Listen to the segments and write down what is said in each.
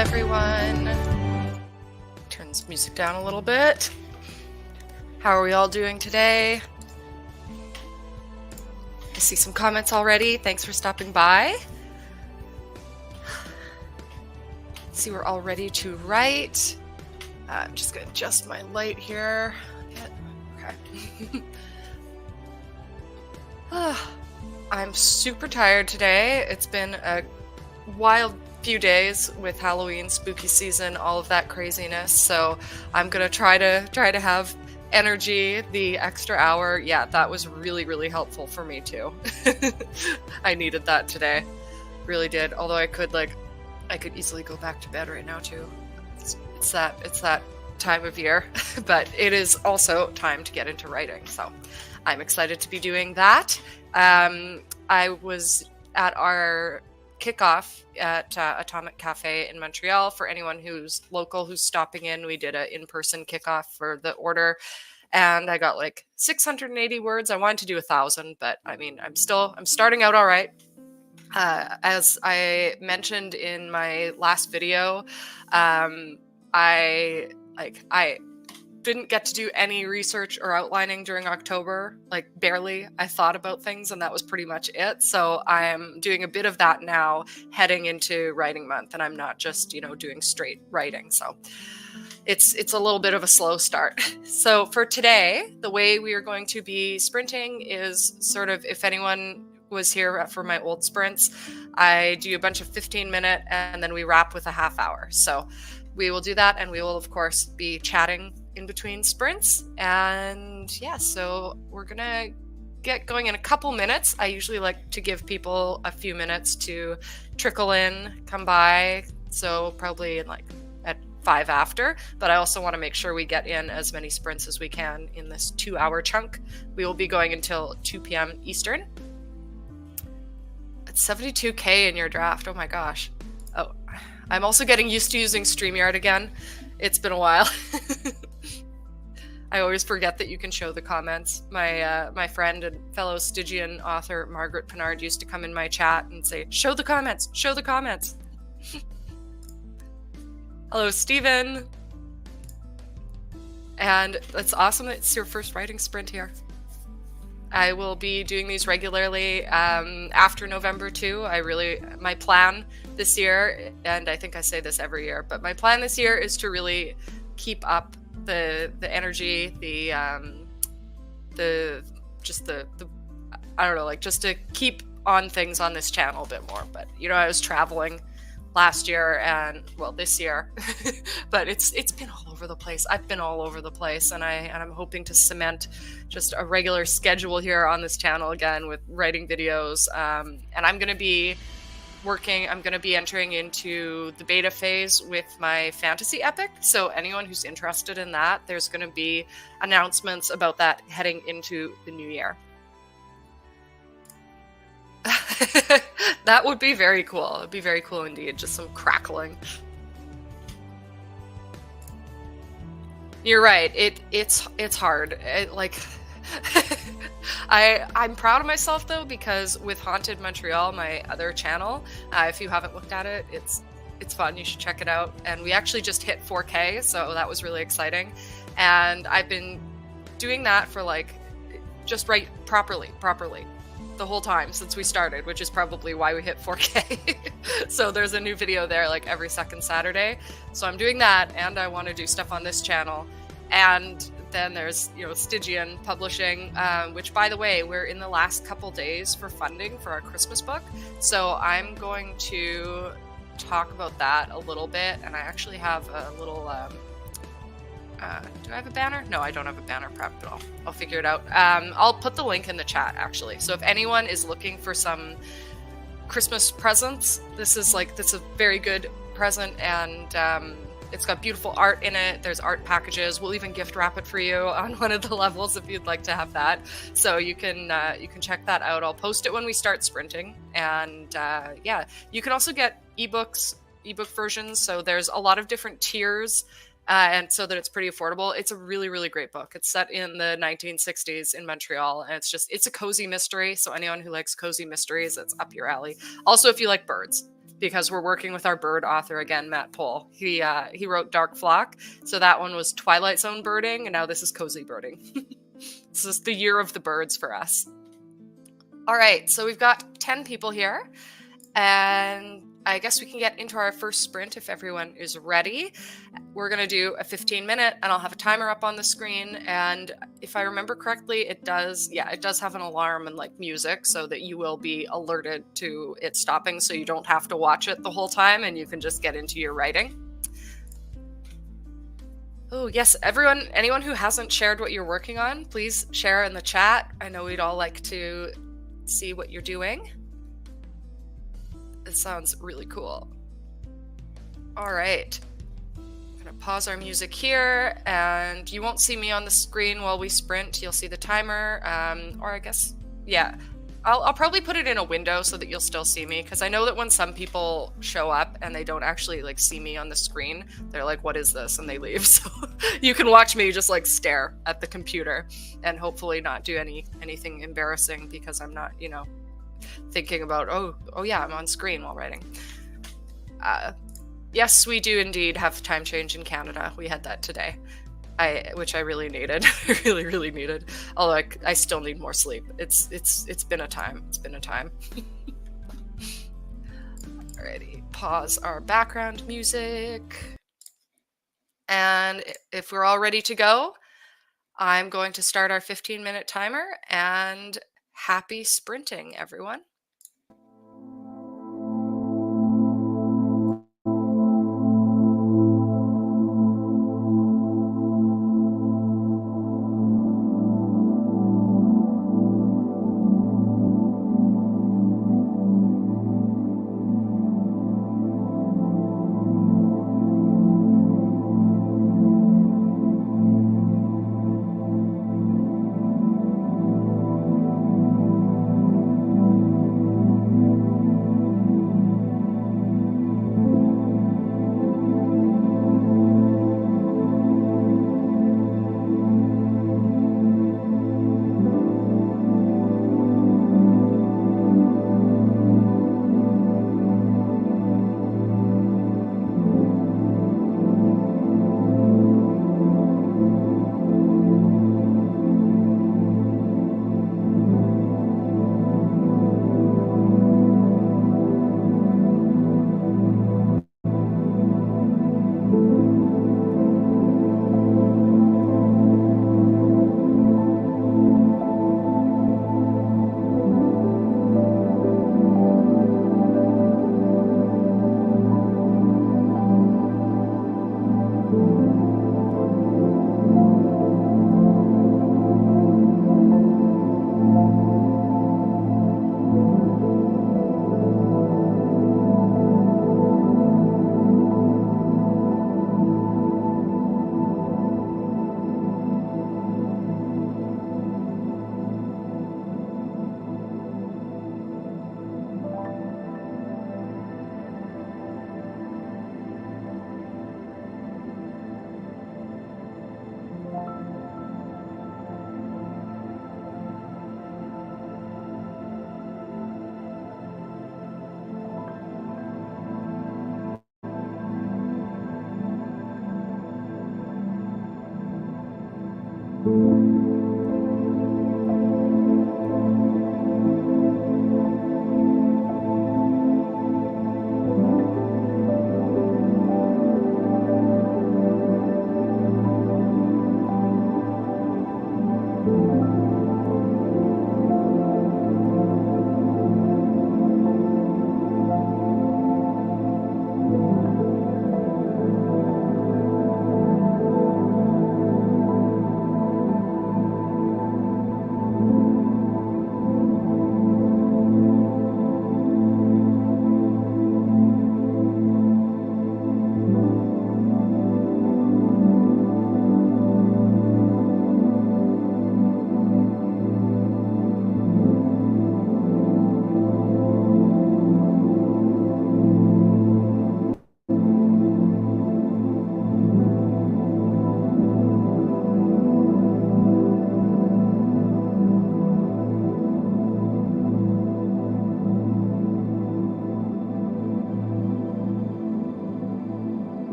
everyone. Turn this music down a little bit. How are we all doing today? I see some comments already. Thanks for stopping by. See, we're all ready to write. I'm just going to adjust my light here. Okay. I'm super tired today. It's been a wild few days with Halloween, spooky season, all of that craziness. So I'm gonna try to have energy the extra hour. Yeah, that was really helpful for me too. I needed that today, really did. Although I could easily go back to bed right now too. It's that time of year, but it is also time to get into writing. So I'm excited to be doing that. I was at our kickoff at Atomic Cafe in Montreal. For anyone who's local, who's stopping in, we did an in-person kickoff for the order, and I got like 680 words. I wanted to do 1,000, but I mean, I'm starting out all right. As I mentioned in my last video, I didn't get to do any research or outlining during October, like barely. I thought about things and that was pretty much it. So I'm doing a bit of that now heading into writing month, and I'm not just, doing straight writing. So it's a little bit of a slow start. So for today, the way we are going to be sprinting is sort of, if anyone was here for my old sprints, I do a bunch of 15-minute and then we wrap with a half hour. So we will do that, and we will of course be chatting in between sprints. And yeah, so we're gonna get going in a couple minutes. I usually like to give people a few minutes to trickle in, come by, so probably in at 5 after, but I also want to make sure we get in as many sprints as we can in this 2-hour chunk. We will be going until 2 p.m. Eastern. It's 72K in your draft. Oh my gosh. Oh, I'm also getting used to using StreamYard again. It's been a while. I always forget that you can show the comments. My friend and fellow Stygian author Margaret Pinard used to come in my chat and say, "Show the comments, show the comments." Hello, Stephen. And it's awesome that it's your first writing sprint here. I will be doing these regularly after November too. My plan this year, and I think I say this every year, but my plan this year is to really keep up the energy, I don't know, just to keep on things on this channel a bit more. But I was traveling last year and this year, but it's been all over the place. I've been all over the place, and I'm hoping to cement just a regular schedule here on this channel again with writing videos. And I'm going to be entering into the beta phase with my fantasy epic. So anyone who's interested in that, there's going to be announcements about that heading into the new year. That would be very cool. It'd be very cool indeed. Just some crackling. You're right. It's hard. I'm proud of myself though, because with Haunted Montreal, my other channel, if you haven't looked at it, it's fun. You should check it out. And we actually just hit 4K, so that was really exciting. And I've been doing that for just write properly the whole time since we started, which is probably why we hit 4K. So there's a new video there every second Saturday. So I'm doing that, and I want to do stuff on this channel. And then there's Stygian publishing, which, by the way, we're in the last couple days for funding for our Christmas book. So I'm going to talk about that a little bit, and I actually have a little do I have a banner? No, I don't have a banner prep, but I'll figure it out. I'll put the link in the chat, actually. So if anyone is looking for some Christmas presents, this is a very good present, and it's got beautiful art in it. There's art packages. We'll even gift wrap it for you on one of the levels if you'd like to have that. So you can check that out. I'll post it when we start sprinting. And yeah, you can also get ebook versions. So there's a lot of different tiers. And so that it's pretty affordable. It's a really great book. It's set in the 1960s in Montreal, and it's a cozy mystery. So anyone who likes cozy mysteries, it's up your alley. Also, if you like birds, because we're working with our bird author again, Matt Pohl. He wrote Dark Flock, so that one was Twilight Zone birding, and now this is cozy birding. This is the year of the birds for us. All right, so we've got 10 people here, and I guess we can get into our first sprint if everyone is ready. We're going to do a 15-minute, and I'll have a timer up on the screen. And if I remember correctly, it does have an alarm and like music so that you will be alerted to it stopping, so you don't have to watch it the whole time and you can just get into your writing. Oh, yes, anyone who hasn't shared what you're working on, please share in the chat. I know we'd all like to see what you're doing. It sounds really cool. All right. I'm going to pause our music here, and you won't see me on the screen while we sprint. You'll see the timer, or I guess, yeah. I'll probably put it in a window so that you'll still see me, because I know that when some people show up and they don't actually like see me on the screen, they're like, what is this? And they leave. So you can watch me just like stare at the computer and hopefully not do anything embarrassing, because I'm not, thinking about, oh yeah, I'm on screen while writing. Yes, we do indeed have time change in Canada. We had that today, which I really needed. really, really needed. Although I still need more sleep. It's been a time. It's been a time. Alrighty, pause our background music. And if we're all ready to go, I'm going to start our 15-minute timer, and happy sprinting, everyone.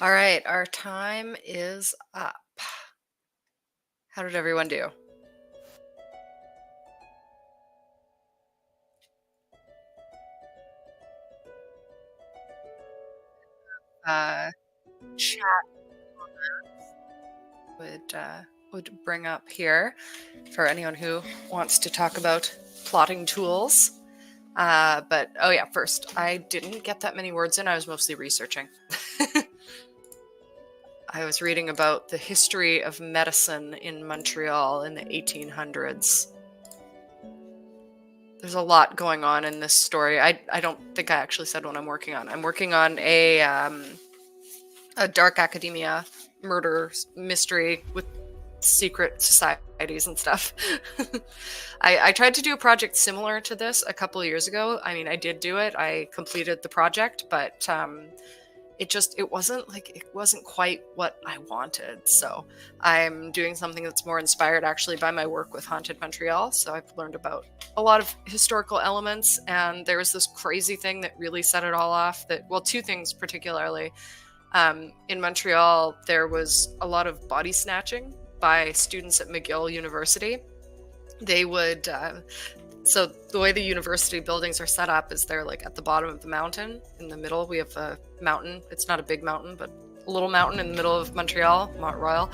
All right, our time is up. How did everyone do? Uh, Chat would bring up here for anyone who wants to talk about plotting tools. But oh yeah, first, I didn't get that many words in. I was mostly researching. I was reading about the history of medicine in Montreal in the 1800s. There's a lot going on in this story. I don't think I actually said what I'm working on. I'm working on a dark academia murder mystery with secret societies and stuff. I tried to do a project similar to this a couple of years ago. I mean, I did do it. I completed the project, but it wasn't quite what I wanted. So I'm doing something that's more inspired actually by my work with Haunted Montreal. So I've learned about a lot of historical elements, and there was this crazy thing that really set it all off. Two things particularly. In Montreal, there was a lot of body snatching by students at McGill University. They would, so the way the university buildings are set up is they're like at the bottom of the mountain. In the middle, we have a mountain. It's not a big mountain, but a little mountain in the middle of Montreal, Montreal.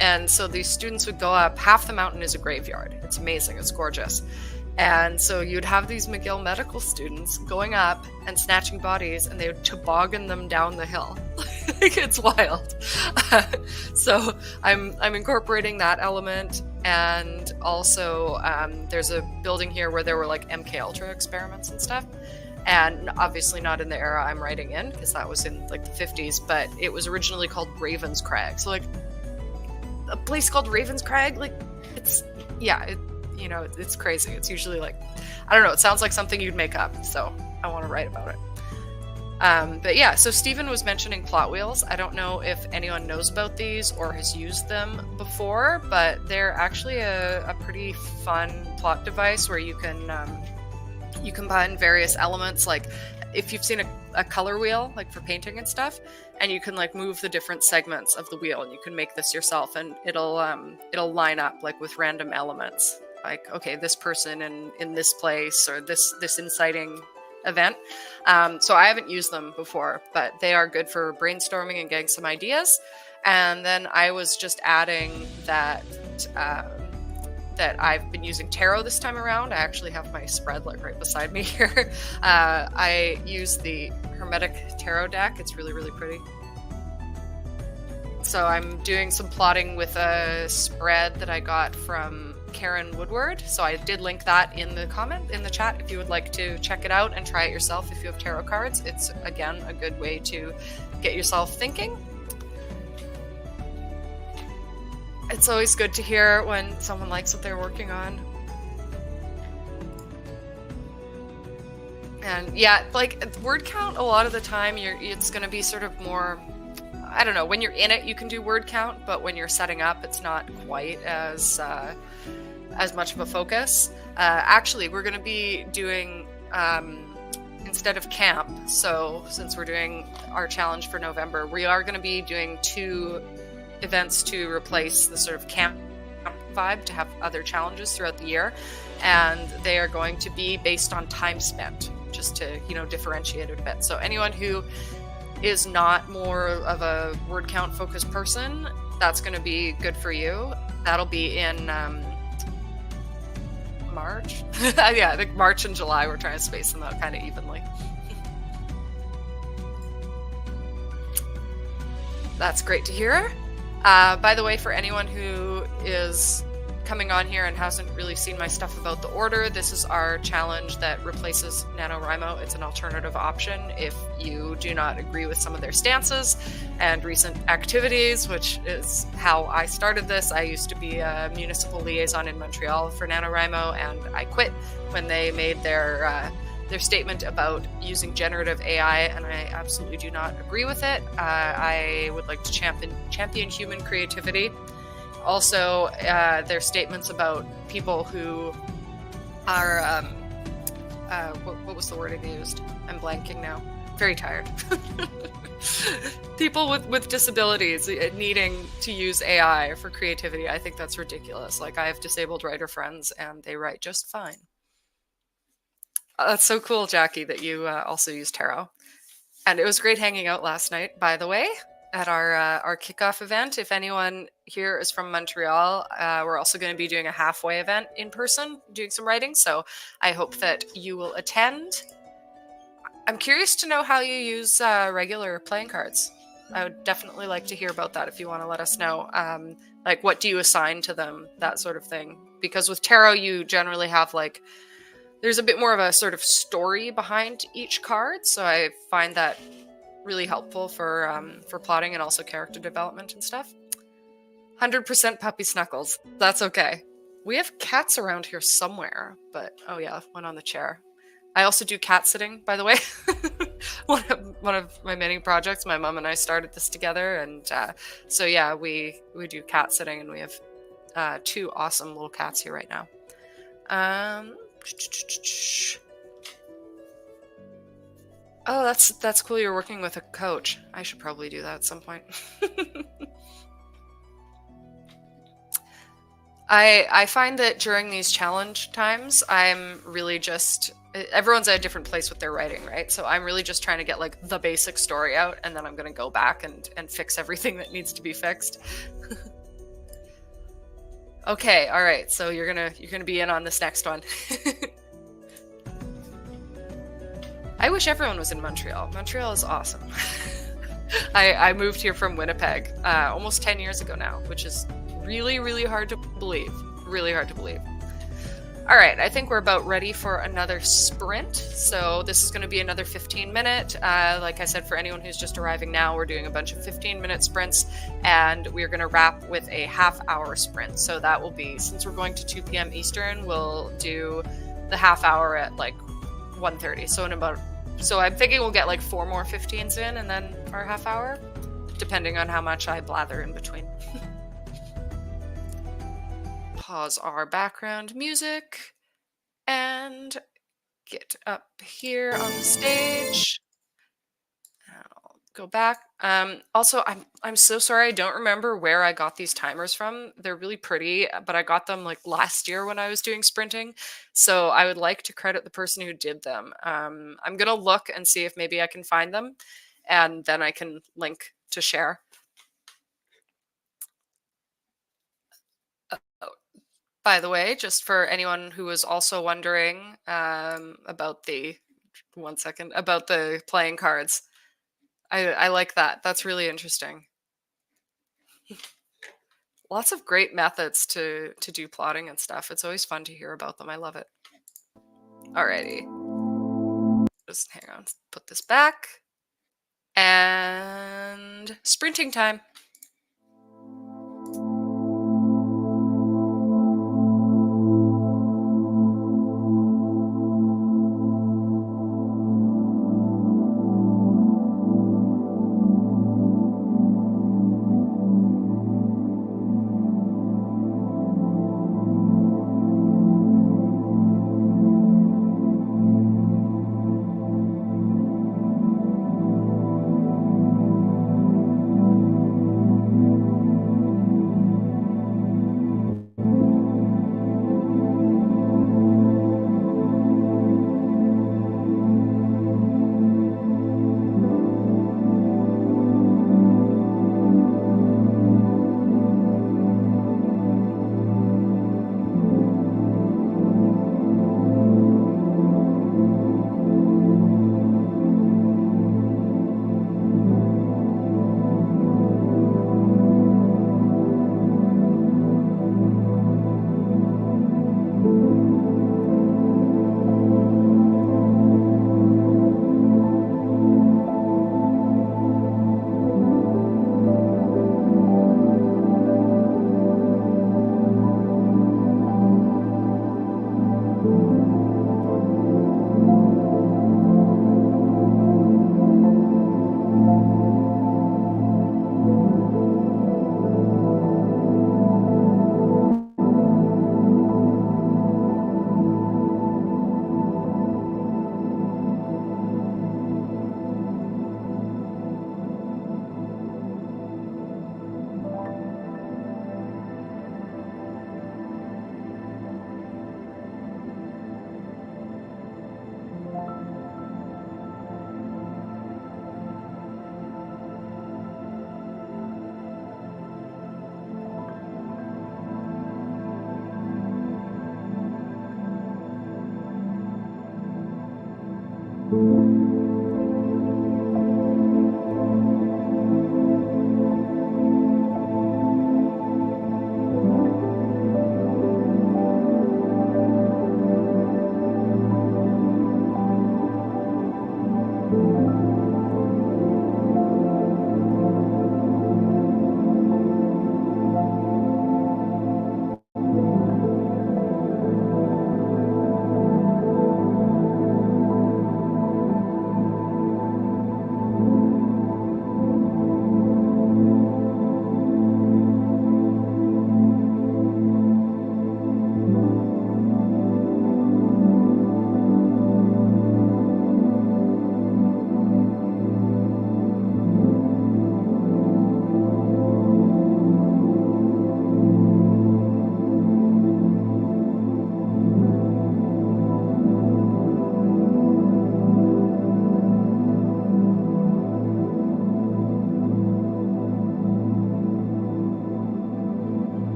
And so these students would go up. Half the mountain is a graveyard. It's amazing. It's gorgeous. And so you'd have these McGill medical students going up and snatching bodies, and they would toboggan them down the hill. It's wild. So I'm incorporating that element. And also there's a building here where there were like MK Ultra experiments and stuff. And obviously not in the era I'm writing in, because that was in like the 50s, but it was originally called Ravens Crag. So like a place called Ravens Crag, like it's crazy. It's usually like, I don't know, it sounds like something you'd make up. So I want to write about it. But yeah, so Stephen was mentioning plot wheels. I don't know if anyone knows about these or has used them before, but they're actually a pretty fun plot device where you combine various elements. Like if you've seen a color wheel, like for painting and stuff, and you can like move the different segments of the wheel, and you can make this yourself, and it'll line up like with random elements. Like, okay, this person in this place, or this inciting event. So I haven't used them before, but they are good for brainstorming and getting some ideas. And then I was just adding that I've been using tarot this time around. I actually have my spread like right beside me here. I use the Hermetic Tarot deck. It's really, really pretty. So I'm doing some plotting with a spread that I got from Karen Woodward. So I did link that in the chat if you would like to check it out and try it yourself if you have tarot cards. It's, again, a good way to get yourself thinking. It's always good to hear when someone likes what they're working on. And yeah, like word count, a lot of the time it's going to be sort of more, I don't know, when you're in it you can do word count, but when you're setting up it's not quite as much of a focus. Actually, we're going to be doing, instead of camp, so since we're doing our challenge for November, we are going to be doing 2 events to replace the sort of camp vibe, to have other challenges throughout the year, and they are going to be based on time spent, just to differentiate it a bit. So anyone who is not more of a word count focused person, that's going to be good for you. That'll be in March. Yeah, I think March and July, we're trying to space them out kind of evenly. That's great to hear. By the way, for anyone who is coming on here and hasn't really seen my stuff about the order, this is our challenge that replaces NaNoWriMo. It's an alternative option if you do not agree with some of their stances and recent activities, which is how I started this. I used to be a municipal liaison in Montreal for NaNoWriMo, and I quit when they made their statement about using generative AI, and I absolutely do not agree with it. I would like to champion human creativity. Also, their statements about people who are, what was the word I used? I'm blanking now. Very tired. People with disabilities needing to use AI for creativity. I think that's ridiculous. Like, I have disabled writer friends, and they write just fine. That's so cool, Jackie, that you also use tarot. And it was great hanging out last night, by the way, at our kickoff event. If anyone here is from Montreal, we're also going to be doing a halfway event in person, doing some writing. So I hope that you will attend. I'm curious to know how you use regular playing cards. I would definitely like to hear about that if you want to let us know. Like, what do you assign to them? That sort of thing. Because with tarot, you generally have like, there's a bit more of a sort of story behind each card, so I find that really helpful for plotting and also character development and stuff. 100% puppy snuggles. That's okay. We have cats around here somewhere, but oh yeah, one on the chair. I also do cat sitting, by the way. one of my many projects. My mom and I started this together, and so yeah, we do cat sitting, and we have 2 awesome little cats here right now. Oh, that's cool. You're working with a coach. I should probably do that at some point. I find that during these challenge times, I'm really just everyone's at a different place with their writing, right? So I'm really just trying to get like the basic story out, and then I'm gonna go back and fix everything that needs to be fixed. Okay, all right. So you're gonna be in on this next one. I wish everyone was in Montreal. Montreal is awesome. I moved here from Winnipeg almost 10 years ago now, which is really, really hard to believe. Really hard to believe. All right, I think we're about ready for another sprint. So this is going to be another 15-minute. Like I said, for anyone who's just arriving now, we're doing a bunch of 15-minute sprints, and we're going to wrap with a half-hour sprint. So that will be, since we're going to 2 p.m. Eastern, we'll do the half hour at like 1:30. So I'm thinking we'll get like 4 more 15s in, and then our half hour, depending on how much I blather in between. Pause our background music and get up here on the stage. I'll go back. Also, I'm so sorry. I don't remember where I got these timers from. They're really pretty, but I got them like last year when I was doing sprinting. So I would like to credit the person who did them. I'm gonna look and see if maybe I can find them, and then I can link to share. By the way, just for anyone who was also wondering about the about the playing cards, I like that. That's really interesting. Lots of great methods to do plotting and stuff. It's always fun to hear about them. I love it. Alrighty, just hang on. Put this back and sprinting time.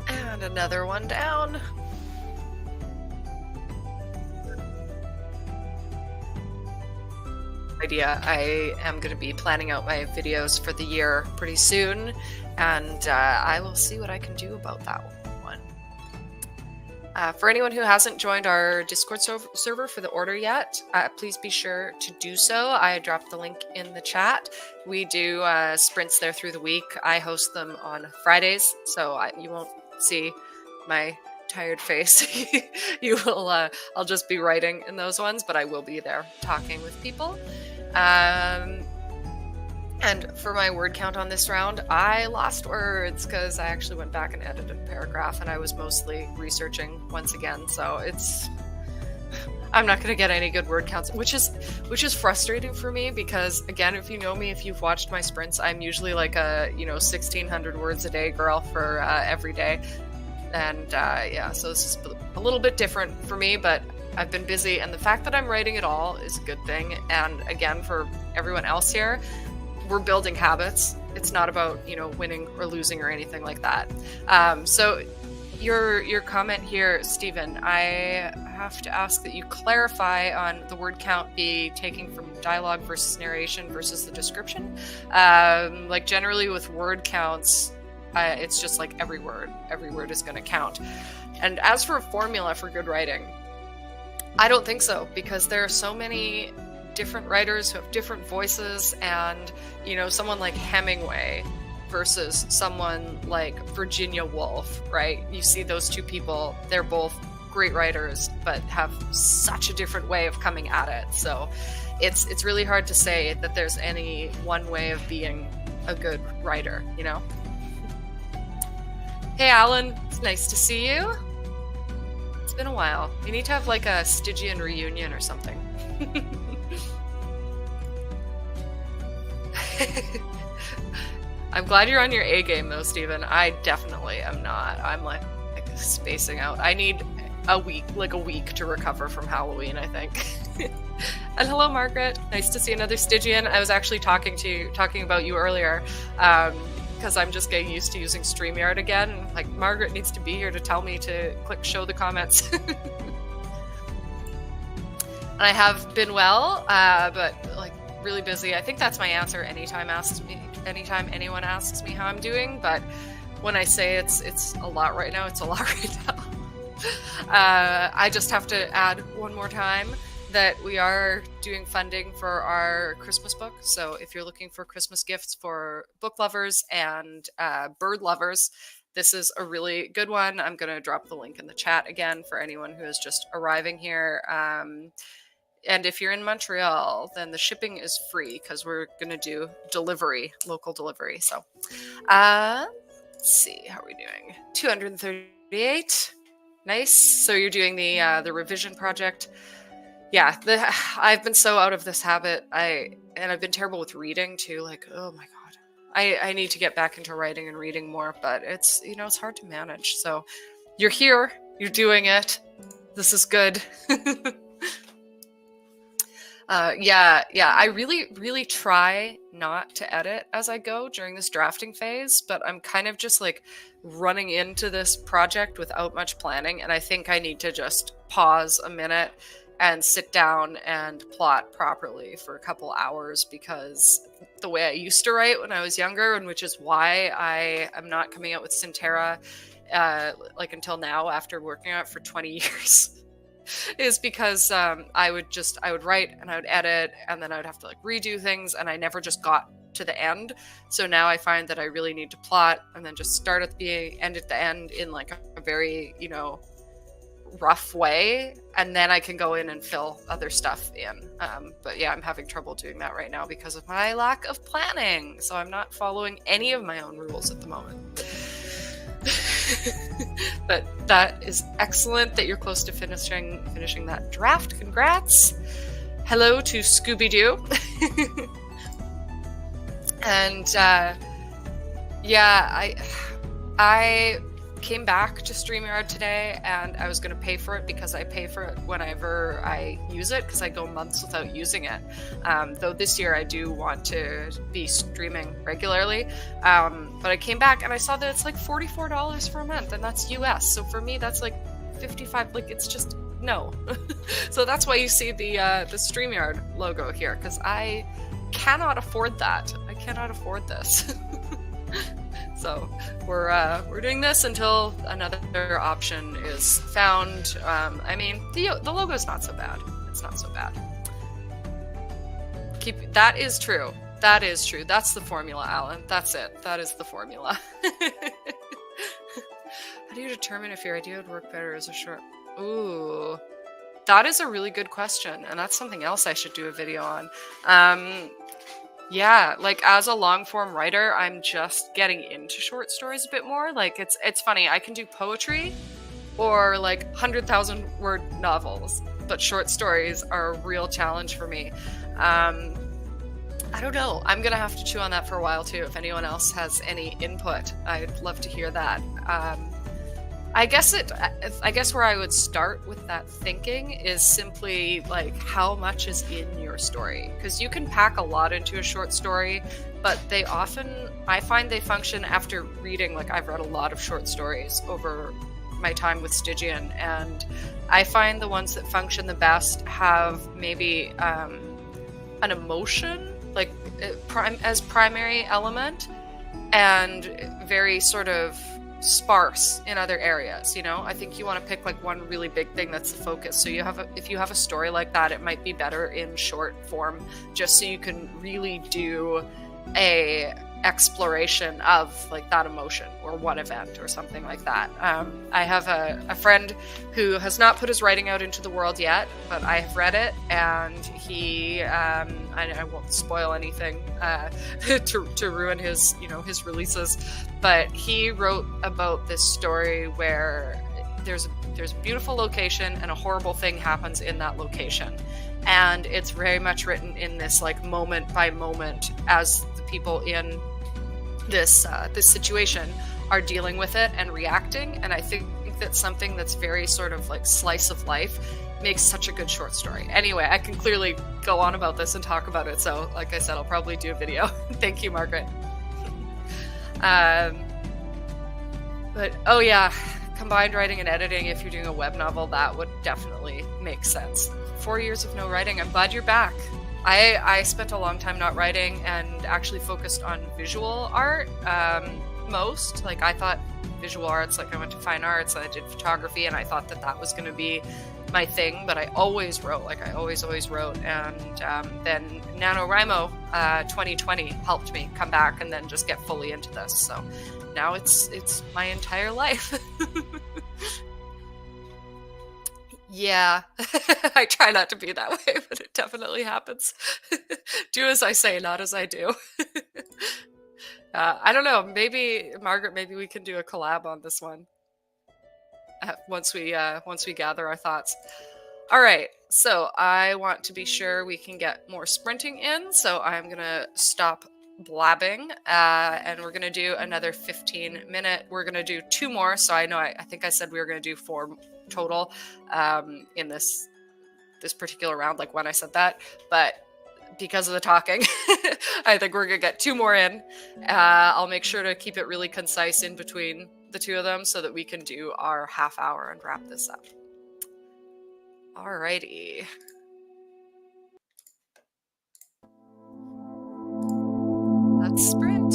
And another one down. Idea. I am going to be planning out my videos for the year pretty soon, and I will see what I can do about that one. For anyone who hasn't joined our Discord server for the order yet, please be sure to do so. I dropped the link in the chat. We do sprints there through the week. I host them on Fridays, so you won't see my tired face. You will. I'll just be writing in those ones, but I will be there talking with people. And And for my word count on this round, I lost words because I actually went back and edited a paragraph, and I was mostly researching once again. So I'm not going to get any good word counts, which is frustrating for me because, again, if you know me, if you've watched my sprints, I'm usually like a 1,600 words a day girl for every day. And yeah, so this is a little bit different for me, but I've been busy, and the fact that I'm writing it all is a good thing. And again, for everyone else here, we're building habits. It's not about, winning or losing or anything like that. So your comment here, Stephen, I have to ask that you clarify on the word count be taking from dialogue versus narration versus the description. Like generally with word counts, it's just like every word is going to count. And as for a formula for good writing, I don't think so, because there are so many different writers who have different voices, and someone like Hemingway versus someone like Virginia Woolf, right? You see those two people, they're both great writers but have such a different way of coming at it. So it's really hard to say that there's any one way of being a good writer, Hey Alan, it's nice to see you. It's been a while. We need to have like a Stygian reunion or something. I'm glad you're on your A game though, Stephen. I definitely am not. I'm like spacing out. I need a week to recover from Halloween, I think. And hello, Margaret. Nice to see another Stygian. I was actually talking about you earlier, because I'm just getting used to using StreamYard again. And like Margaret needs to be here to tell me to click show the comments. And I have been well, but like really busy. I think that's my answer anytime anyone asks me how I'm doing. But when I say it's a lot right now, it's a lot right now. I just have to add one more time that we are doing funding for our Christmas book. So if you're looking for Christmas gifts for book lovers and bird lovers, this is a really good one. I'm going to drop the link in the chat again for anyone who is just arriving here. And if you're in Montreal, then the shipping is free because we're going to do local delivery. So let's see, how are we doing? 238. Nice. So you're doing the revision project. Yeah, I've been so out of this habit. And I've been terrible with reading too. Like, oh my God, I need to get back into writing and reading more, but it's, it's hard to manage. So you're here, you're doing it. This is good. Yeah. I really try not to edit as I go during this drafting phase, but I'm kind of just like running into this project without much planning. And I think I need to just pause a minute and sit down and plot properly for a couple hours, because the way I used to write when I was younger, and which is why I am not coming out with Synterra like until now after working on it for 20 years. Is because I would write and I would edit, and then I would have to like redo things, and I never just got to the end. So now I find that I really need to plot and then just start at the beginning, end at the end in like a very, rough way, and then I can go in and fill other stuff in. But yeah, I'm having trouble doing that right now because of my lack of planning. So I'm not following any of my own rules at the moment. But that is excellent that you're close to finishing that draft. Congrats. Hello to Scooby-Doo. And yeah, I came back to StreamYard today, and I was going to pay for it because I pay for it whenever I use it, because I go months without using it. Though this year I do want to be streaming regularly. But I came back and I saw that it's like $44 for a month, and that's US. So for me, that's like $55. Like, it's just no. So that's why you see the StreamYard logo here, because I cannot afford that. I cannot afford this. So we're doing this until another option is found. I mean, the logo's not so bad. It's not so bad. That is true. That is true. That's the formula, Alan. That's it. That is the formula. How do you determine if your idea would work better as a short? Ooh, that is a really good question, and that's something else I should do a video on. Yeah, like as a long form writer, I'm just getting into short stories a bit more. Like it's funny, I can do poetry or like 100,000 word novels, but short stories are a real challenge for me. Um, I don't know. I'm gonna have to chew on that for a while too. If anyone else has any input, I'd love to hear that. I guess I guess where I would start with that thinking is simply like how much is in your story, because you can pack a lot into a short story, but they often, I find they function after reading. Like I've read a lot of short stories over my time with Stygian, and I find the ones that function the best have maybe an emotion like as primary element, and very sort of sparse in other areas. I think you want to pick like one really big thing that's the focus. So if you have a story like that, it might be better in short form, just so you can really do a exploration of like that emotion or one event or something like that. I have a friend who has not put his writing out into the world yet, but I have read it, and he I won't spoil anything to ruin his his releases, but he wrote about this story where there's a beautiful location and a horrible thing happens in that location, and it's very much written in this like moment by moment as the people in this situation are dealing with it and reacting. And I think that something that's very sort of like slice of life makes such a good short story. Anyway, I can clearly go on about this and talk about it, so like I said, I'll probably do a video. Thank you, Margaret. But oh yeah, combined writing and editing, if you're doing a web novel, that would definitely make sense. 4 years of no writing. I'm glad you're back. I spent a long time not writing and actually focused on visual art most. Like I thought visual arts, like I went to fine arts and I did photography, and I thought that was going to be my thing, but I always wrote. Like I always wrote. And then NaNoWriMo 2020 helped me come back and then just get fully into this. So now it's my entire life. Yeah, I try not to be that way, but it definitely happens. Do as I say, not as I do. I don't know. Maybe Margaret, maybe we can do a collab on this one once we gather our thoughts. All right. So I want to be sure we can get more sprinting in. So I'm gonna stop blabbing, and we're gonna do another 15-minute. We're gonna do 2 more. So I know I think I said we were gonna do 4 total in this particular round, like when I said that, but because of the talking, I think we're gonna get 2 more in. I'll make sure to keep it really concise in between the 2 of them so that we can do our half hour and wrap this up. Alrighty. Let's sprint.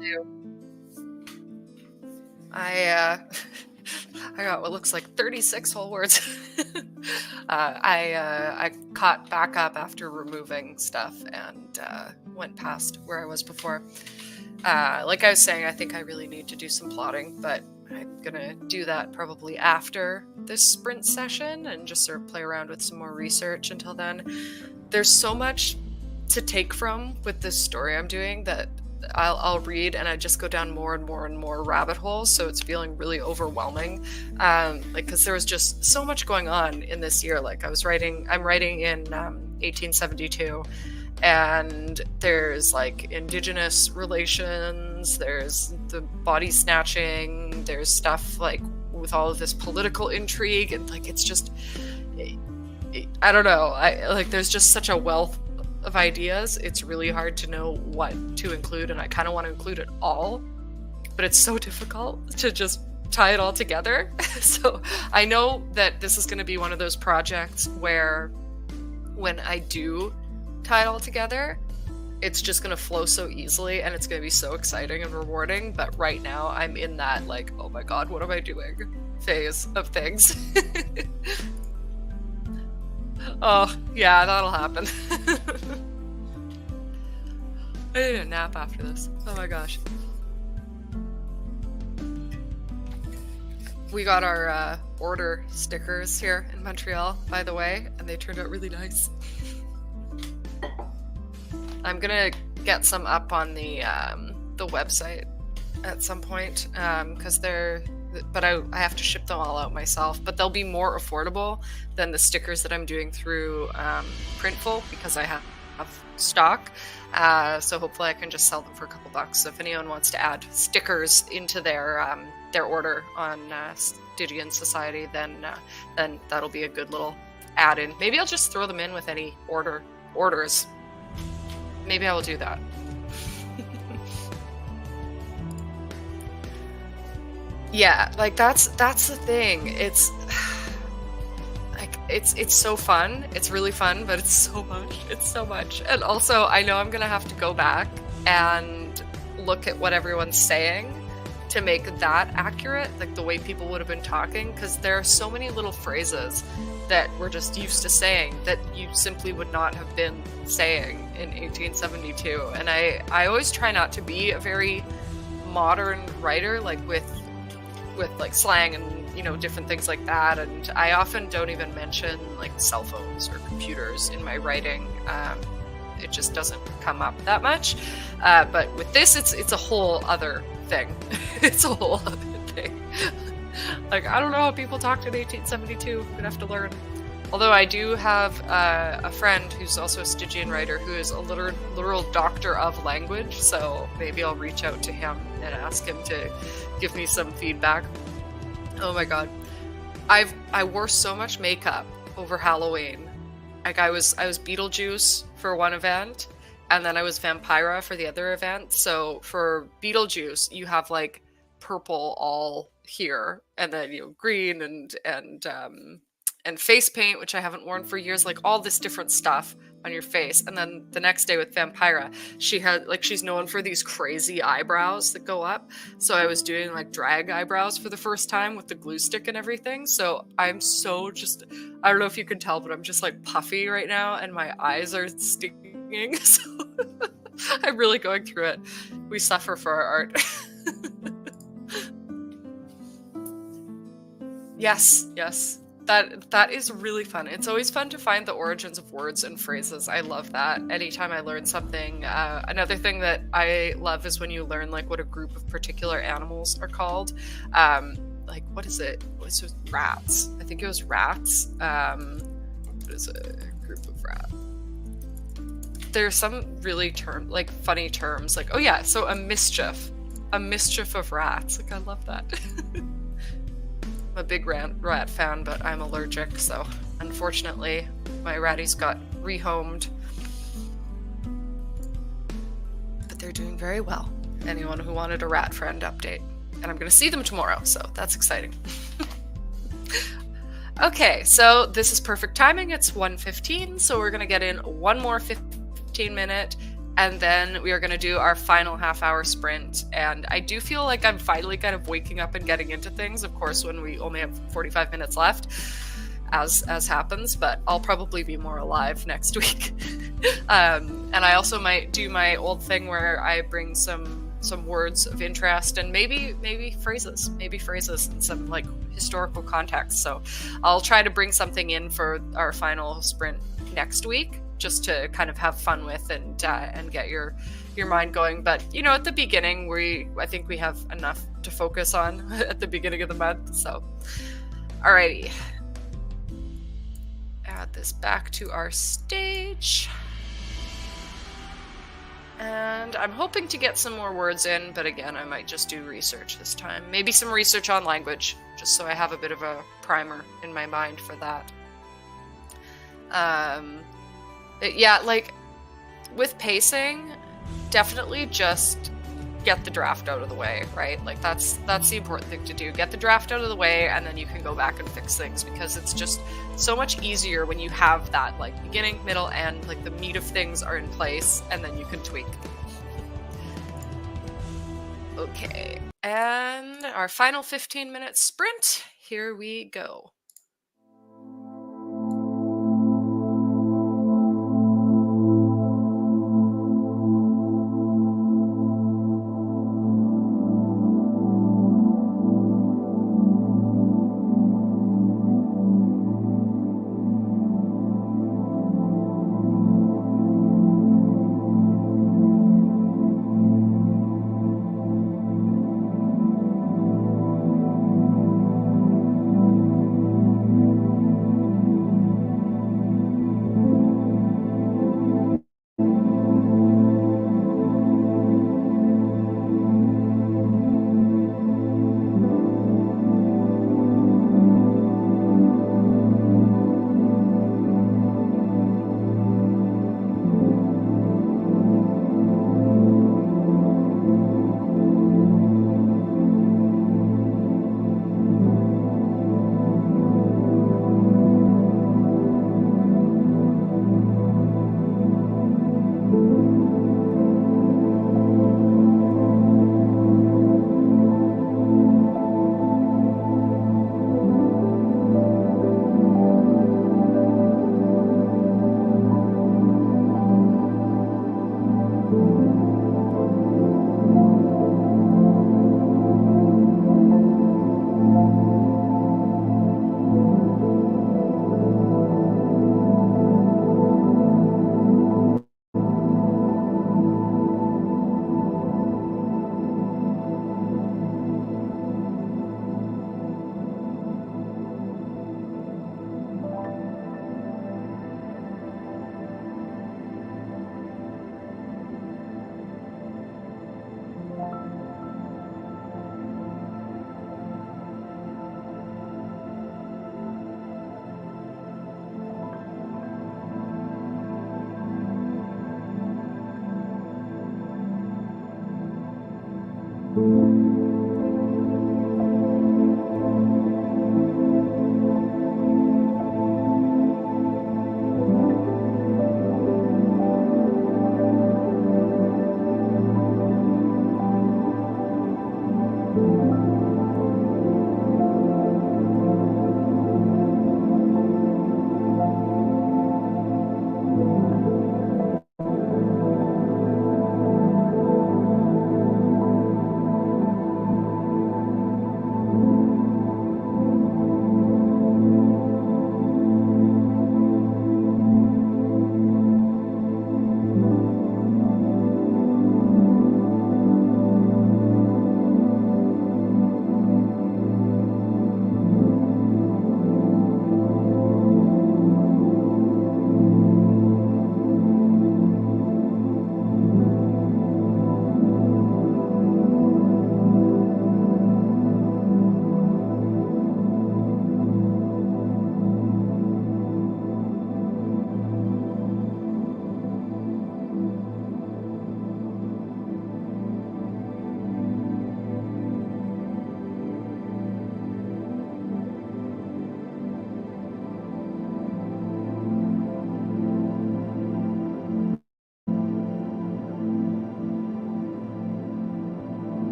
do. I I got what looks like 36 whole words. I caught back up after removing stuff and went past where I was before. Like I was saying, I think I really need to do some plotting, but I'm gonna do that probably after this sprint session and just sort of play around with some more research until then. There's so much to take from with this story I'm doing that I'll read and I just go down more and more and more rabbit holes, so it's feeling really overwhelming. Like, because there was just so much going on in this year. Like I'm writing in 1872, and there's like Indigenous relations, there's the body snatching, there's stuff like with all of this political intrigue, and like it's just, I don't know, there's just such a wealth of ideas. It's really hard to know what to include, and I kind of want to include it all, but it's so difficult to just tie it all together. So I know that this is going to be one of those projects where when I do tie it all together, it's just going to flow so easily and it's going to be so exciting and rewarding. But right now I'm in that like, oh my god, what am I doing phase of things. Oh, yeah, that'll happen. I need a nap after this. Oh my gosh. We got our order stickers here in Montreal, by the way, and they turned out really nice. I'm gonna get some up on the website at some point, because but I have to ship them all out myself, but they'll be more affordable than the stickers that I'm doing through Printful, because I have stock. So hopefully I can just sell them for a couple bucks. So if anyone wants to add stickers into their order on Stygian Society, then that'll be a good little add-in. Maybe I'll just throw them in with any orders. Maybe I will do that. Yeah, like that's the thing. It's like it's so fun. It's really fun, but it's so much. It's so much. And also, I know I'm gonna have to go back and look at what everyone's saying to make that accurate, like the way people would have been talking, because there are so many little phrases that we're just used to saying that you simply would not have been saying in 1872. And I always try not to be a very modern writer, like with like slang and, you know, different things like that. And I often don't even mention like cell phones or computers in my writing. It just doesn't come up that much. But with this, it's a whole other thing. It's a whole other thing. Like, I don't know how people talked in 1872. I'm gonna have to learn. Although I do have a friend who's also a Stygian writer who is a literal doctor of language, so maybe I'll reach out to him and ask him to give me some feedback. Oh my god. I wore so much makeup over Halloween. Like I was Beetlejuice for one event, and then I was Vampira for the other event. So for Beetlejuice, you have like purple all here, and then, you know, green and face paint, which I haven't worn for years, like all this different stuff on your face. And then the next day with Vampira, she's known for these crazy eyebrows that go up. So I was doing like drag eyebrows for the first time with the glue stick and everything. So I'm so just, I don't know if you can tell, but I'm just like puffy right now and my eyes are stinging. So I'm really going through it. We suffer for our art. Yes. That is really fun. It's always fun to find the origins of words and phrases. I love that. Anytime I learn something. Another thing that I love is when you learn like what a group of particular animals are called. Like, what is it? What's it? Rats. I think it was rats. What is a group of rats? There's some really funny terms. Like, oh yeah, so a mischief of rats. Like, I love that. I'm a big rat fan, but I'm allergic, so unfortunately my ratties got rehomed. But they're doing very well. Anyone who wanted a rat friend update. And I'm going to see them tomorrow, so that's exciting. Okay, so this is perfect timing. It's 1:15, so we're going to get in one more 15-minute And then we are going to do our final half-hour sprint. And I do feel like I'm finally kind of waking up and getting into things, of course, when we only have 45 minutes left, as happens, but I'll probably be more alive next week. And I also might do my old thing where I bring some words of interest and maybe phrases and some like historical context. So I'll try to bring something in for our final sprint next week, just to kind of have fun with and get your mind going. But you know, at the beginning, I think we have enough to focus on at the beginning of the month. So, alrighty, add this back to our stage. And I'm hoping to get some more words in, but again, I might just do research this time. Maybe some research on language, just so I have a bit of a primer in my mind for that. Yeah, like with pacing, definitely just get the draft out of the way, right? Like that's the important thing to do. Get the draft out of the way, and then you can go back and fix things, because it's just so much easier when you have that like beginning, middle, end, like the meat of things are in place, and then you can tweak. Okay, and our final 15-minute sprint, here we go.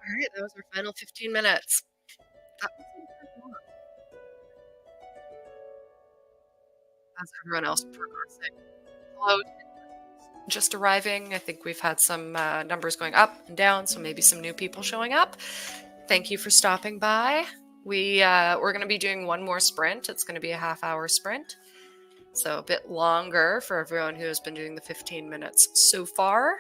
All right, that was our final 15 minutes. That was long. How's everyone else progressing? Hello, just arriving. I think we've had some numbers going up and down, so maybe some new people showing up. Thank you for stopping by. We're going to be doing one more sprint. It's going to be a half-hour sprint, so a bit longer for everyone who has been doing the 15 minutes so far.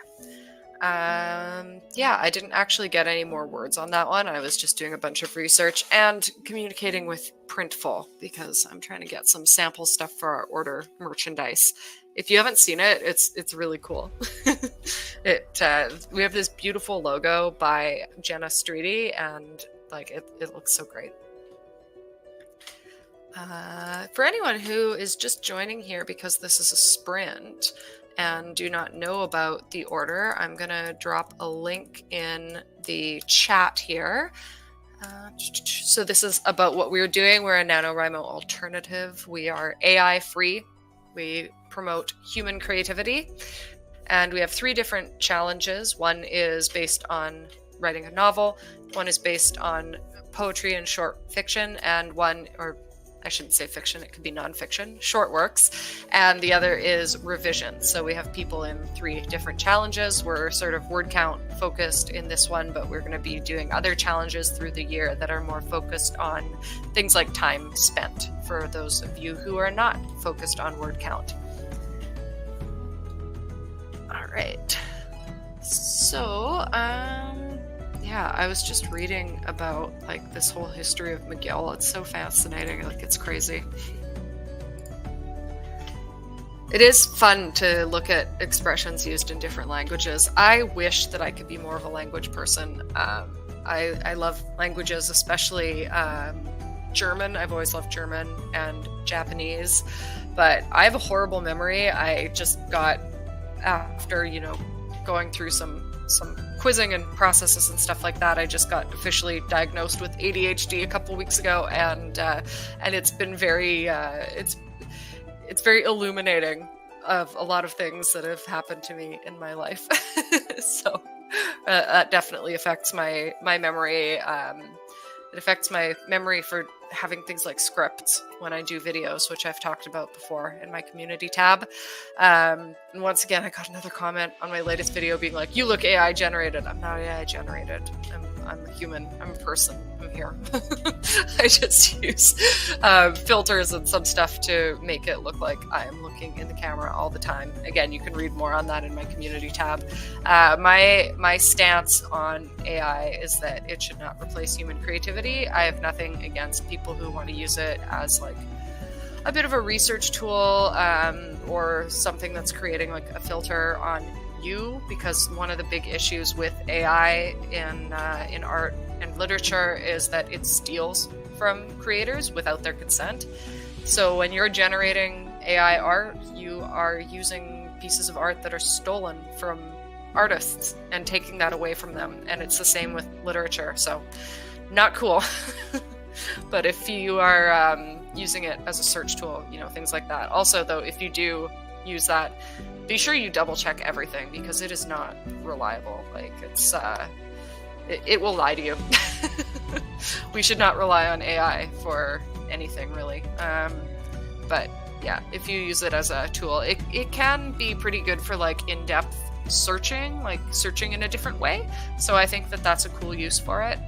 Yeah, I didn't actually get any more words on that one. I was just doing a bunch of research and communicating with Printful because I'm trying to get some sample stuff for our order merchandise If you haven't seen it, it's really cool. We have this beautiful logo by Jenna Streety, and like it looks so great. For anyone who is just joining here because this is a sprint and do not know about the order, I'm gonna drop a link in the chat here. So this is about what we're doing. We're a NaNoWriMo alternative. We are AI free. We promote human creativity, and we have 3 different challenges. One is based on writing a novel, one is based on poetry and short fiction, and one, or I shouldn't say fiction, it could be nonfiction, short works, and the other is revision. So we have people in 3 different challenges. We're sort of word count focused in this one, but we're going to be doing other challenges through the year that are more focused on things like time spent, for those of you who are not focused on word count. All right. So, yeah, I was just reading about like this whole history of McGill. It's so fascinating, like it's crazy. It is fun to look at expressions used in different languages. I wish that I could be more of a language person. I love languages, especially German. I've always loved German and Japanese, but I have a horrible memory. I just got, after, you know, going through some quizzing and processes and stuff like that, I just got officially diagnosed with ADHD a couple weeks ago, and it's been very it's very illuminating of a lot of things that have happened to me in my life. So that definitely affects my memory. It affects my memory for having things like scripts when I do videos, which I've talked about before in my community tab. And once again, I got another comment on my latest video being like, "You look AI generated." I'm not AI generated. I'm a human. I'm a person. I'm here. I just use filters and some stuff to make it look like I am looking in the camera all the time. Again, you can read more on that in my community tab. My stance on AI is that it should not replace human creativity. I have nothing against people who want to use it as like a bit of a research tool, or something that's creating like a filter on you, because one of the big issues with AI in art and literature is that it steals from creators without their consent. So when you're generating AI art, you are using pieces of art that are stolen from artists and taking that away from them. And it's the same with literature. So not cool. But if you are using it as a search tool, you know, things like that. Also, though, if you do use that, be sure you double check everything, because it is not reliable. Like it's, it will lie to you. We should not rely on AI for anything, really. But yeah, if you use it as a tool, it can be pretty good for like in-depth searching, like searching in a different way. So I think that that's a cool use for it.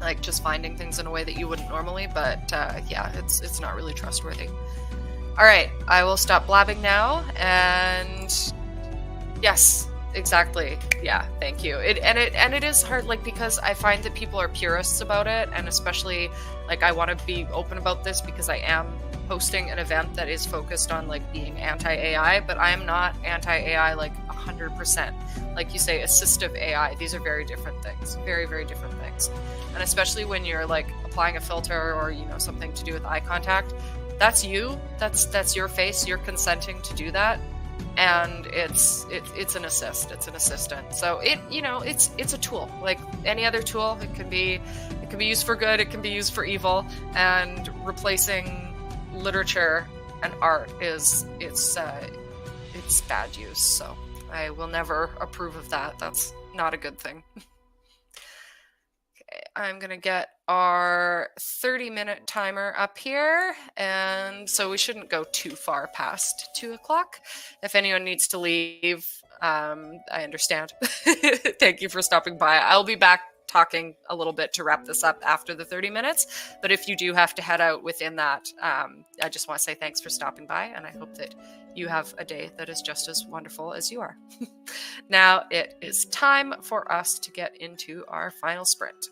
Like just finding things in a way that you wouldn't normally, but yeah, it's not really trustworthy. All right, I will stop blabbing now, and yes, exactly. Yeah, thank you. It is hard, like, because I find that people are purists about it, and especially like I want to be open about this because I am hosting an event that is focused on like being anti-AI, but I am not anti-AI like 100%. Like you say, assistive AI, these are very different things, very, very different things. And especially when you're like applying a filter or, you know, something to do with eye contact, that's you, that's your face, you're consenting to do that. And it's an assist, it's an assistant. So it's a tool like any other tool. It can be used for good, it can be used for evil, and replacing literature and art it's bad use. So I will never approve of that. That's not a good thing. Okay, I'm gonna get our 30-minute timer up here, and so we shouldn't go too far past 2 o'clock. If anyone needs to leave, I understand. Thank you for stopping by. I'll be back talking a little bit to wrap this up after the 30 minutes, but if you do have to head out within that, I just want to say thanks for stopping by, and I hope that you have a day that is just as wonderful as you are. Now it is time for us to get into our final sprint.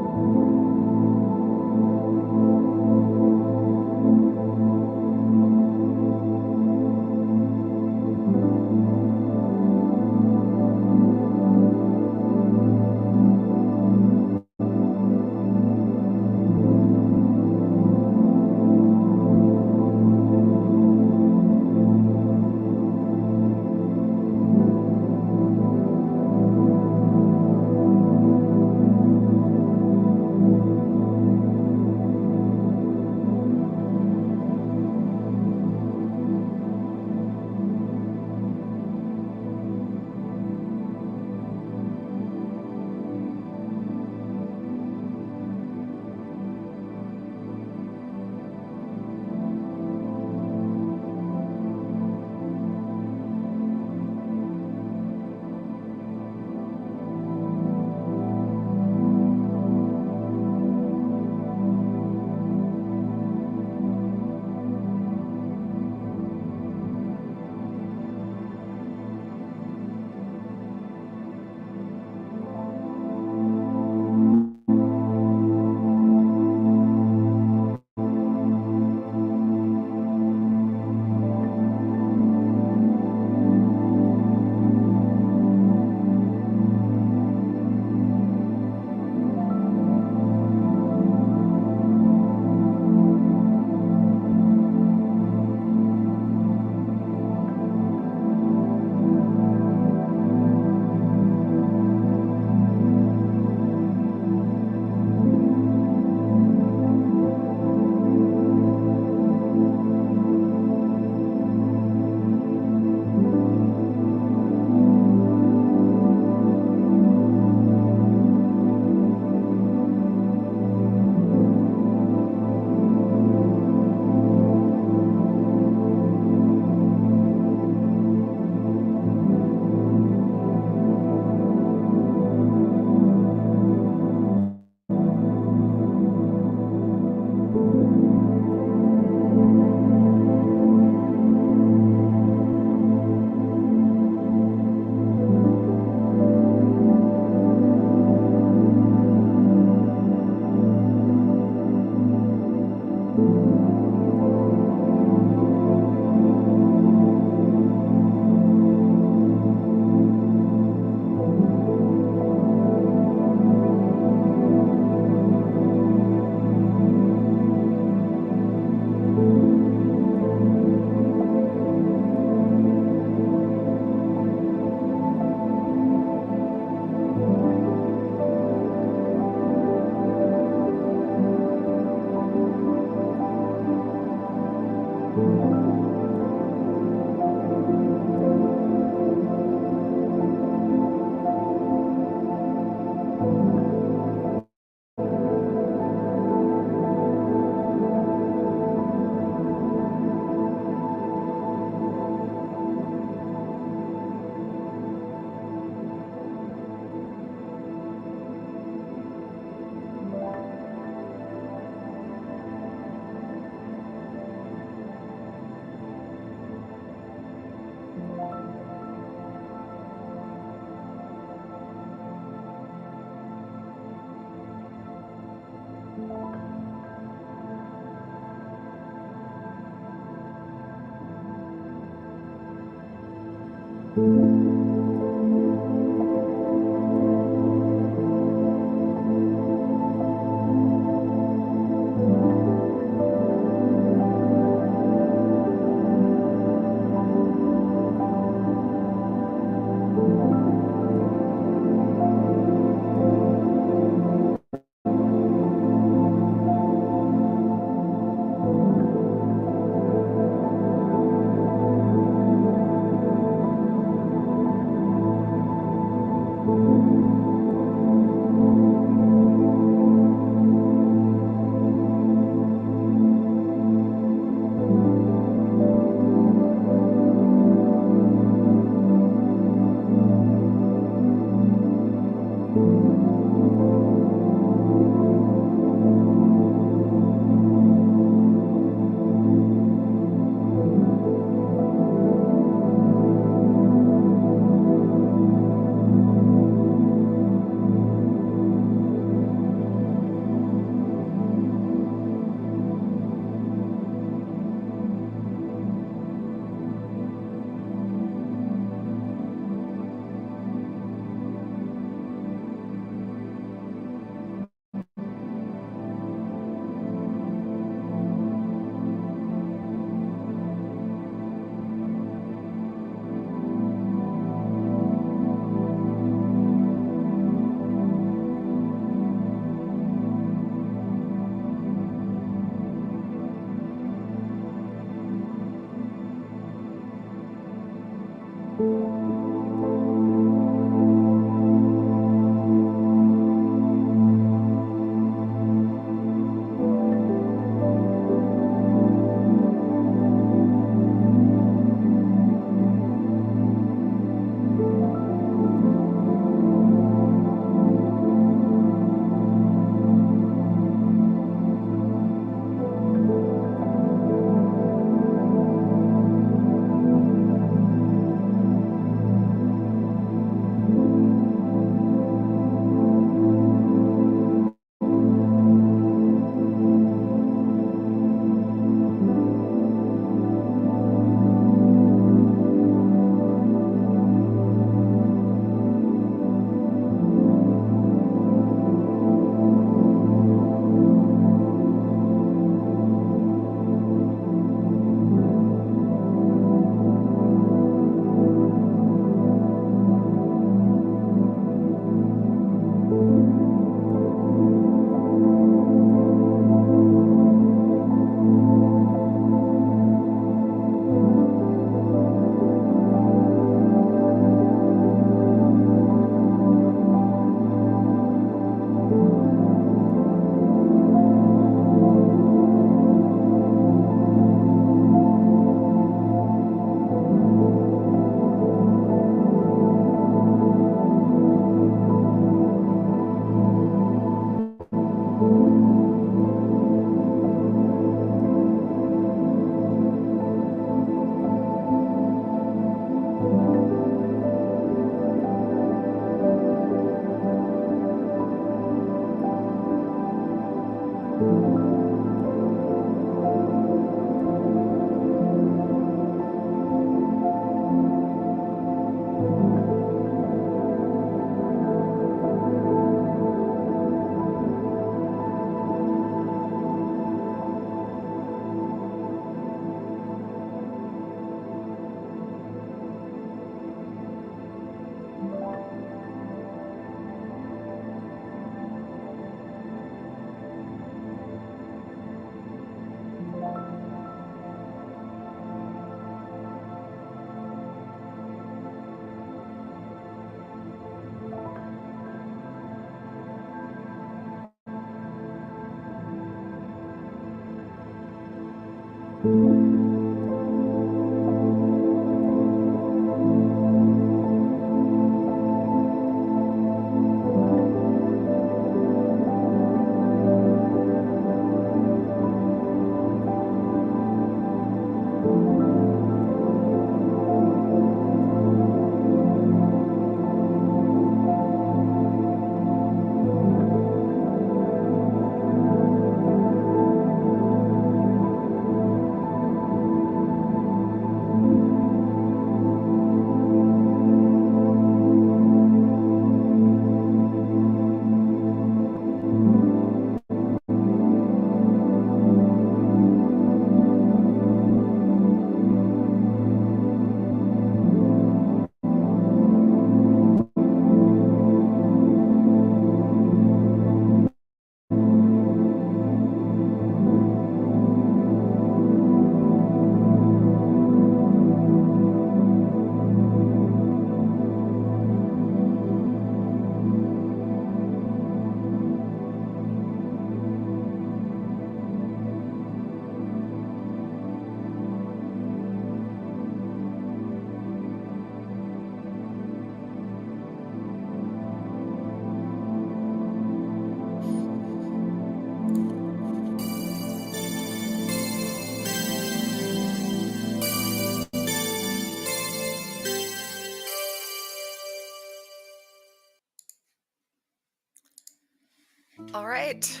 All right.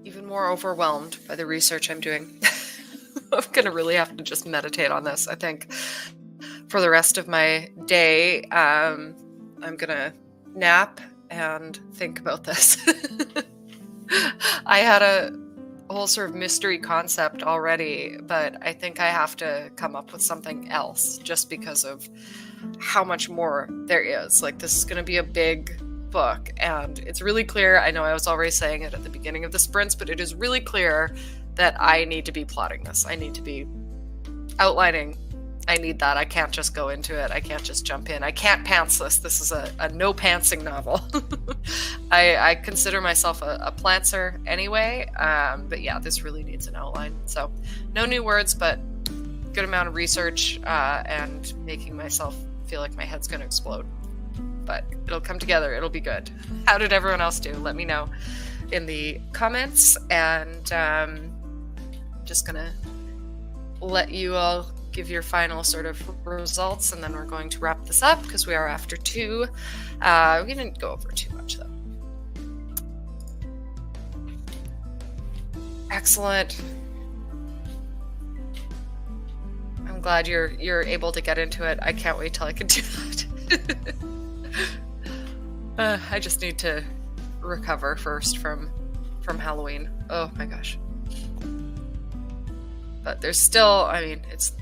Even more overwhelmed by the research I'm doing. I'm going to really have to just meditate on this, I think, for the rest of my day. I'm going to nap and think about this. I had a whole sort of mystery concept already, but I think I have to come up with something else just because of how much more there is. Like, this is going to be a big book, and it's really clear. I know I was already saying it at the beginning of the sprints, but it is really clear that I need to be plotting this. I need to be outlining. I need that. I can't just go into it. I can't just jump in. I can't pants this. This is a no pantsing novel. I consider myself a plantser anyway, but yeah, this really needs an outline. So no new words, but good amount of research and making myself feel like my head's going to explode. But it'll come together. It'll be good. How did everyone else do? Let me know in the comments, and just going to let you all give your final sort of results, and then we're going to wrap this up because we are after 2. We didn't go over too much though. Excellent. I'm glad you're able to get into it. I can't wait till I can do that. I just need to recover first from Halloween. Oh my gosh. But there's still, I mean, it's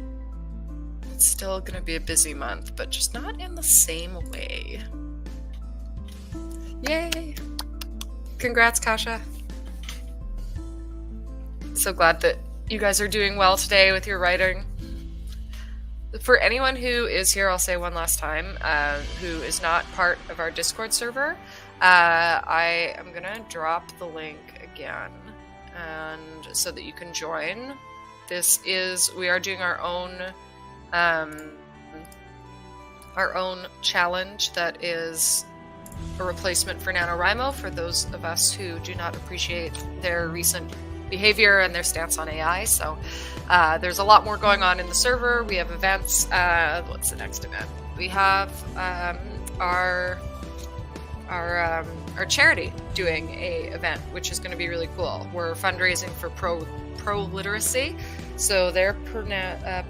still going to be a busy month, but just not in the same way. Yay! Congrats, Kasha. So glad that you guys are doing well today with your writing. For anyone who is here, I'll say one last time, who is not part of our Discord server, I am going to drop the link again, and so that you can join. We are doing our own challenge that is a replacement for NaNoWriMo for those of us who do not appreciate their recent behavior and their stance on AI. So there's a lot more going on in the server. We have events. What's the next event? We have our charity doing a event, which is going to be really cool. We're fundraising for pro literacy. So they're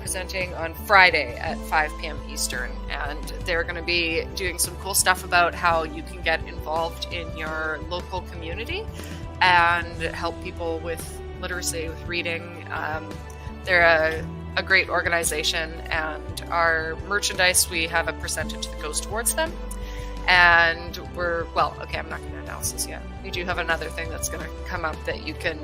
presenting on Friday at 5 p.m. Eastern, and they're going to be doing some cool stuff about how you can get involved in your local community and help people with literacy, with reading. They're a great organization, and our merchandise, we have a percentage that goes towards them. And I'm not going to announce this yet. We do have another thing that's going to come up that you can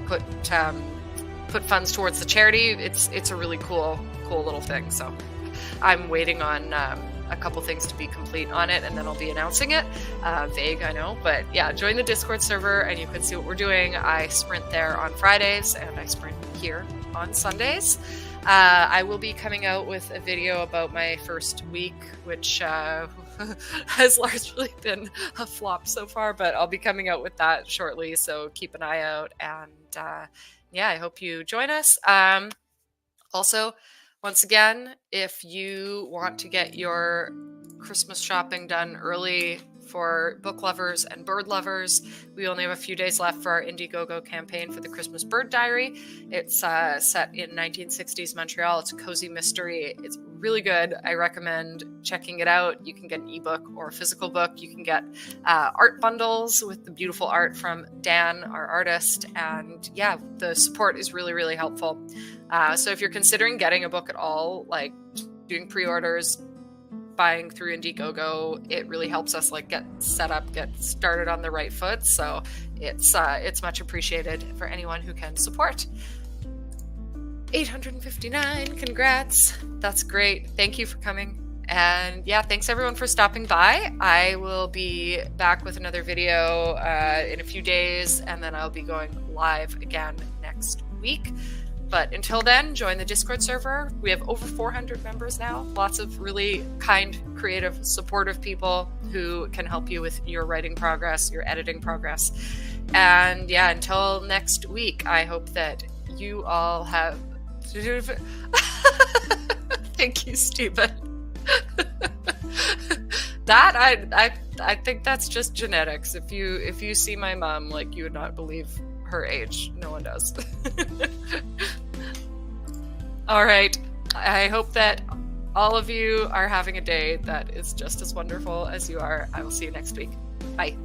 put funds towards the charity. It's a really cool little thing. So I'm waiting on a couple things to be complete on it, and then I'll be announcing it. Vague, I know, but yeah, join the Discord server and you can see what we're doing. I sprint there on Fridays and I sprint here on Sundays. I will be coming out with a video about my first week, which has largely been a flop so far, but I'll be coming out with that shortly, so keep an eye out. And yeah, I hope you join us. Also, once again, if you want to get your Christmas shopping done early for book lovers and bird lovers, we only have a few days left for our Indiegogo campaign for the Christmas Bird Diary. It's set in 1960s Montreal. It's a cozy mystery. It's really good. I recommend checking it out. You can get an ebook or a physical book. You can get art bundles with the beautiful art from Dan, our artist. And yeah, the support is really, really helpful. So if you're considering getting a book at all, like doing pre-orders, buying through Indiegogo, it really helps us get set up, get started on the right foot. So it's much appreciated for anyone who can support. 859, congrats. That's great. Thank you for coming. And yeah, thanks everyone for stopping by. I will be back with another video in a few days, and then I'll be going live again next week. But until then, join the Discord server. We have over 400 members now. Lots of really kind, creative, supportive people who can help you with your writing progress, your editing progress. And yeah, until next week, I hope that you all have... Thank you, Stephen. That I think that's just genetics. If you see my mom, like, you would not believe her age. No one does. All right. I hope that all of you are having a day that is just as wonderful as you are. I will see you next week. Bye.